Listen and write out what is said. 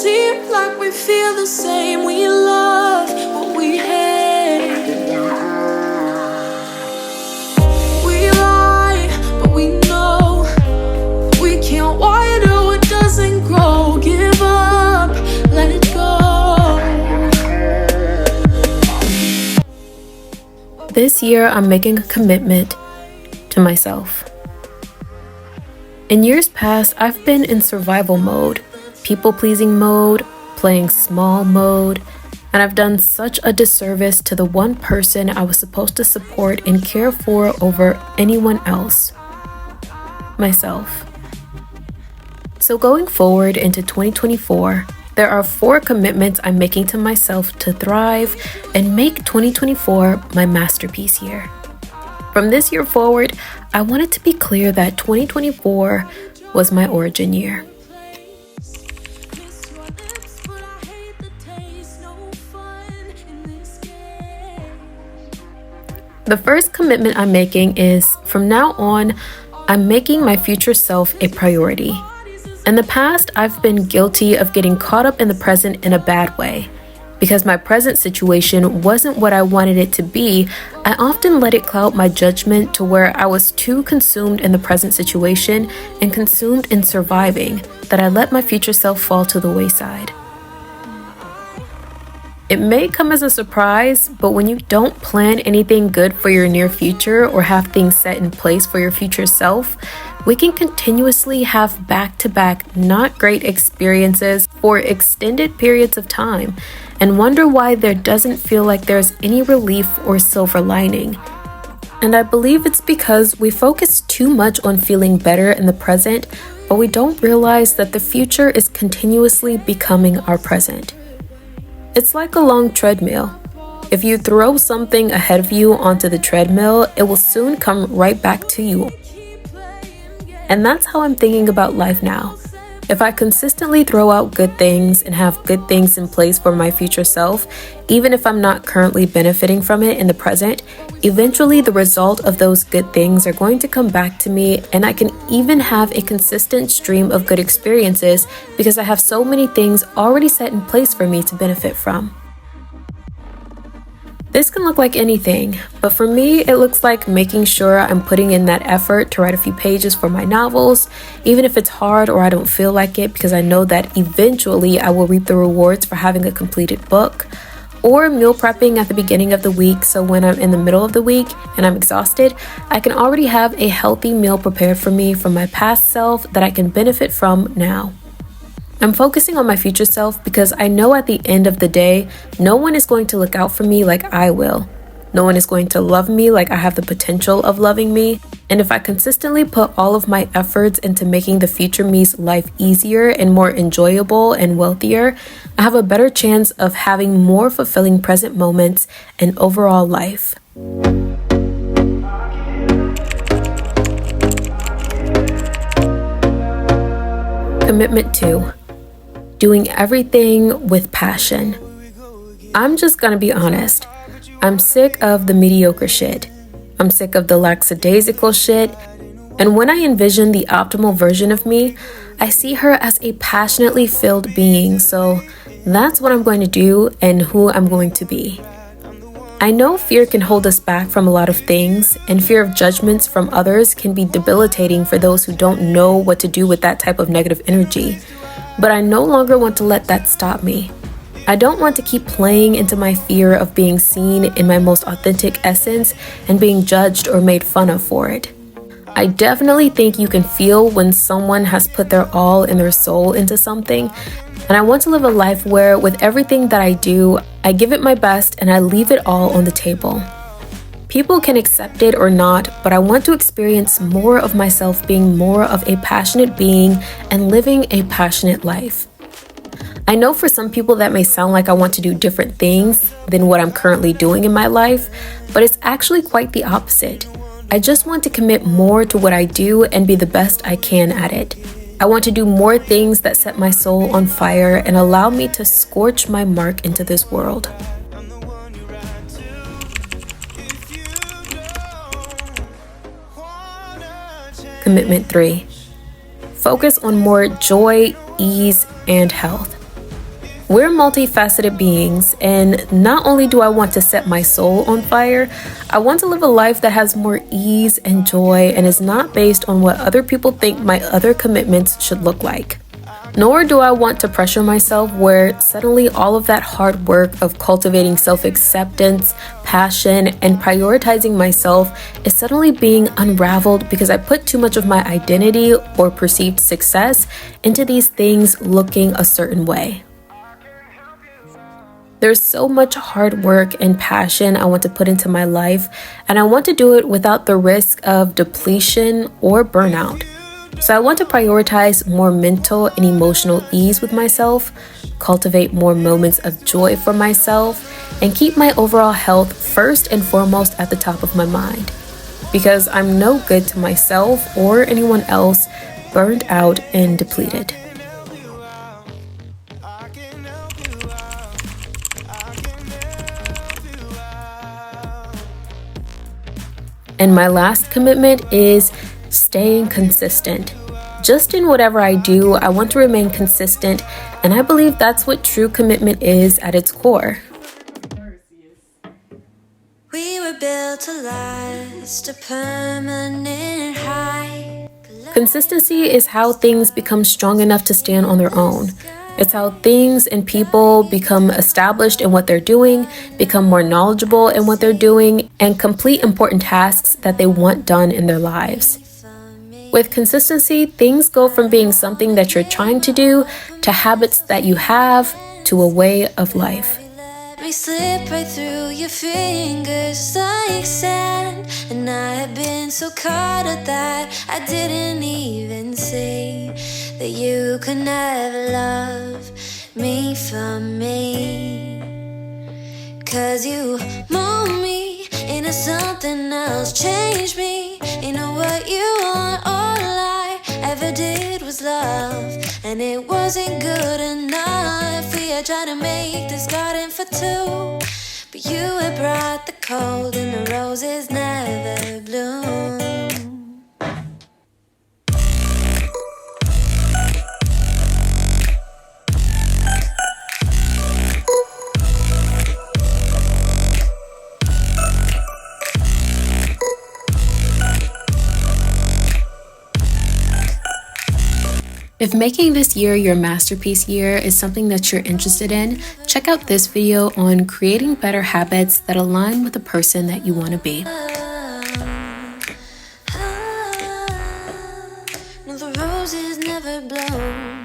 seem like we feel the same. We love what we hate. We lie, but we know we can't water what doesn't grow. Give up, let it go. This year, I'm making a commitment to myself. In years past, I've been in survival mode, people-pleasing mode, playing small mode, and I've done such a disservice to the one person I was supposed to support and care for over anyone else, myself. So going forward into 2024, there are 4 commitments I'm making to myself to thrive and make 2024 my masterpiece year. From this year forward, I want it to be clear that 2024 was my origin year. The first commitment I'm making is, from now on, I'm making my future self a priority. In the past, I've been guilty of getting caught up in the present in a bad way. Because my present situation wasn't what I wanted it to be, I often let it cloud my judgment to where I was too consumed in the present situation and consumed in surviving that I let my future self fall to the wayside. It may come as a surprise, but when you don't plan anything good for your near future or have things set in place for your future self, we can continuously have back-to-back not great experiences for extended periods of time and wonder why there doesn't feel like there's any relief or silver lining. And I believe it's because we focus too much on feeling better in the present, but we don't realize that the future is continuously becoming our present. It's like a long treadmill. If you throw something ahead of you onto the treadmill, it will soon come right back to you. And that's how I'm thinking about life now. If I consistently throw out good things and have good things in place for my future self, even if I'm not currently benefiting from it in the present, eventually the result of those good things are going to come back to me, and I can even have a consistent stream of good experiences because I have so many things already set in place for me to benefit from. This can look like anything, but for me, it looks like making sure I'm putting in that effort to write a few pages for my novels, even if it's hard or I don't feel like it, because I know that eventually I will reap the rewards for having a completed book, or meal prepping at the beginning of the week so when I'm in the middle of the week and I'm exhausted, I can already have a healthy meal prepared for me from my past self that I can benefit from now. I'm focusing on my future self because I know at the end of the day, no one is going to look out for me like I will. No one is going to love me like I have the potential of loving me. And if I consistently put all of my efforts into making the future me's life easier and more enjoyable and wealthier, I have a better chance of having more fulfilling present moments and overall life. Commitment 2. Doing everything with passion. I'm just gonna be honest. I'm sick of the mediocre shit. I'm sick of the lackadaisical shit. And when I envision the optimal version of me, I see her as a passionately filled being. So that's what I'm going to do and who I'm going to be. I know fear can hold us back from a lot of things, and fear of judgments from others can be debilitating for those who don't know what to do with that type of negative energy. But I no longer want to let that stop me. I don't want to keep playing into my fear of being seen in my most authentic essence and being judged or made fun of for it. I definitely think you can feel when someone has put their all and their soul into something, and I want to live a life where with everything that I do, I give it my best and I leave it all on the table. People can accept it or not, but I want to experience more of myself being more of a passionate being and living a passionate life. I know for some people that may sound like I want to do different things than what I'm currently doing in my life, but it's actually quite the opposite. I just want to commit more to what I do and be the best I can at it. I want to do more things that set my soul on fire and allow me to scorch my mark into this world. Commitment 3. Focus on more joy, ease, and health. We're multifaceted beings, and not only do I want to set my soul on fire, I want to live a life that has more ease and joy and is not based on what other people think my other commitments should look like. Nor do I want to pressure myself where suddenly all of that hard work of cultivating self-acceptance, passion, and prioritizing myself is suddenly being unraveled because I put too much of my identity or perceived success into these things looking a certain way. There's so much hard work and passion I want to put into my life, and I want to do it without the risk of depletion or burnout. So I want to prioritize more mental and emotional ease with myself, cultivate more moments of joy for myself, and keep my overall health first and foremost at the top of my mind. Because I'm no good to myself or anyone else, burned out and depleted. And my last commitment is staying consistent. Just in whatever I do, I want to remain consistent, and I believe that's what true commitment is at its core. We were built to last, a permanent high. Consistency is how things become strong enough to stand on their own. It's how things and people become established in what they're doing, become more knowledgeable in what they're doing, and complete important tasks that they want done in their lives. With consistency, things go from being something that you're trying to do to habits that you have to a way of life. We slip right through your fingers like sand, and I have been so caught up that I didn't even see that you could never love me for me. 'Cause you mold me into something else, change me into what you want. All I ever did was love, and it wasn't good enough. We had tried to make this garden for two, but you had brought the cold and the roses never bloom. If making this year your masterpiece year is something that you're interested in, check out this video on creating better habits that align with the person that you want to be. No, the roses never bloom.